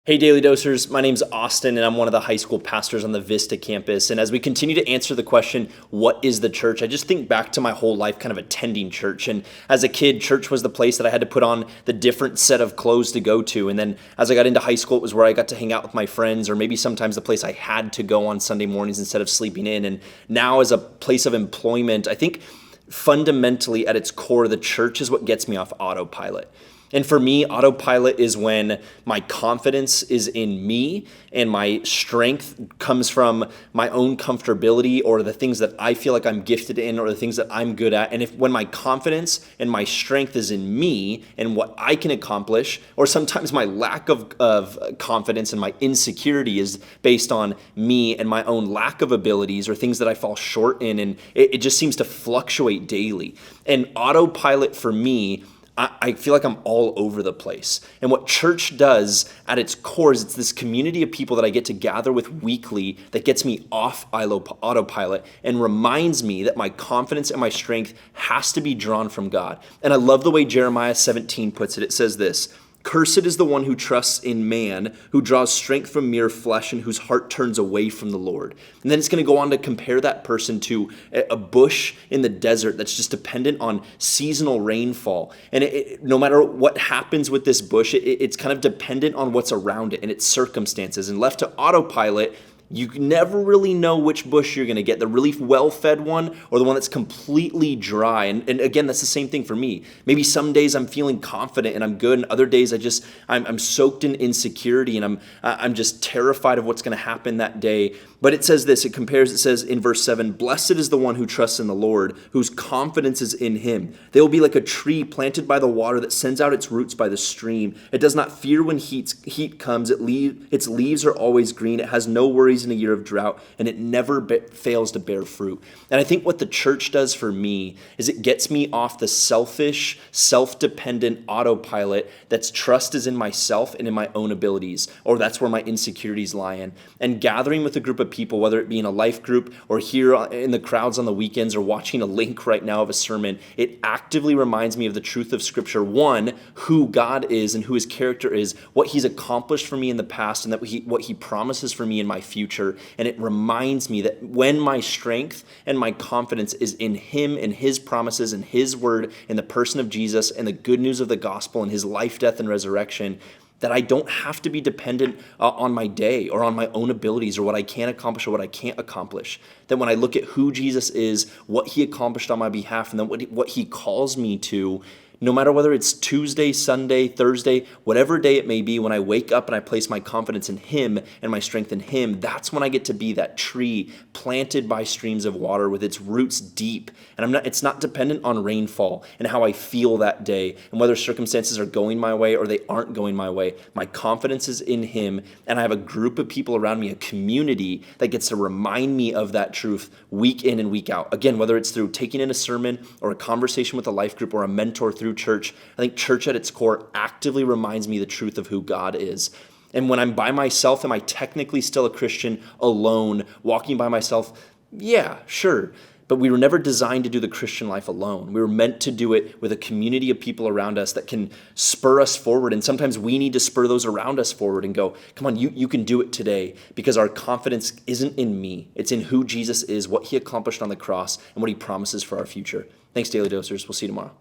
Hey Daily Dosers, my name's Austin and I'm one of the high school pastors on the Vista campus. And as we continue to answer the question, what is the church? I just think back to my whole life kind of attending church. And as a kid, church was the place that I had to put on the different set of clothes to go to. And then as I got into high school, it was where I got to hang out with my friends, or maybe sometimes the place I had to go on Sunday mornings instead of sleeping in. And now as a place of employment, I think fundamentally at its core, the church is what gets me off autopilot. And for me, autopilot is when my confidence is in me and my strength comes from my own comfortability or the things that I feel like I'm gifted in or the things that I'm good at. And when my confidence and my strength is in me and what I can accomplish, or sometimes my lack of confidence and my insecurity is based on me and my own lack of abilities or things that I fall short in, and it just seems to fluctuate daily. And autopilot for me, I feel like I'm all over the place. And what church does at its core is it's this community of people that I get to gather with weekly that gets me off autopilot and reminds me that my confidence and my strength has to be drawn from God. And I love the way Jeremiah 17 puts it. It says this: "Cursed is the one who trusts in man, who draws strength from mere flesh, and whose heart turns away from the Lord." And then it's going to go on to compare that person to a bush in the desert that's just dependent on seasonal rainfall. And no matter what happens with this bush, it's kind of dependent on what's around it and its circumstances. And left to autopilot, you never really know which bush you're going to get, the really well-fed one or the one that's completely dry. And again, that's the same thing for me. Maybe some days I'm feeling confident and I'm good, and other days I'm soaked in insecurity and I'm just terrified of what's going to happen that day. But it says this, it says in verse 7, "Blessed is the one who trusts in the Lord, whose confidence is in him. They will be like a tree planted by the water that sends out its roots by the stream. It does not fear when heat comes. Its leaves are always green. It has no worries in a year of drought, and it never fails to bear fruit." And I think what the church does for me is it gets me off the selfish, self-dependent autopilot that's trust is in myself and in my own abilities, or that's where my insecurities lie in. And gathering with a group of people, whether it be in a life group or here in the crowds on the weekends or watching a link right now of a sermon, it actively reminds me of the truth of Scripture. One, who God is and who his character is, what he's accomplished for me in the past, and what he promises for me in my future. And it reminds me that when my strength and my confidence is in him and his promises and his word in the person of Jesus and the good news of the gospel and his life, death, and resurrection, that I don't have to be dependent on my day or on my own abilities or what I can accomplish or what I can't accomplish. That when I look at who Jesus is, what he accomplished on my behalf, and then what he calls me to, no matter whether it's Tuesday, Sunday, Thursday, whatever day it may be, when I wake up and I place my confidence in him and my strength in him, that's when I get to be that tree planted by streams of water with its roots deep. And it's not dependent on rainfall and how I feel that day and whether circumstances are going my way or they aren't going my way. My confidence is in him, and I have a group of people around me, a community that gets to remind me of that truth week in and week out. Again, whether it's through taking in a sermon or a conversation with a life group or a mentor through church, I think church at its core actively reminds me the truth of who God is. And when I'm by myself, am I technically still a Christian alone, walking by myself? Yeah, sure. But we were never designed to do the Christian life alone. We were meant to do it with a community of people around us that can spur us forward. And sometimes we need to spur those around us forward and go, come on, you can do it today, because our confidence isn't in me. It's in who Jesus is, what he accomplished on the cross, and what he promises for our future. Thanks, Daily Dosers. We'll see you tomorrow.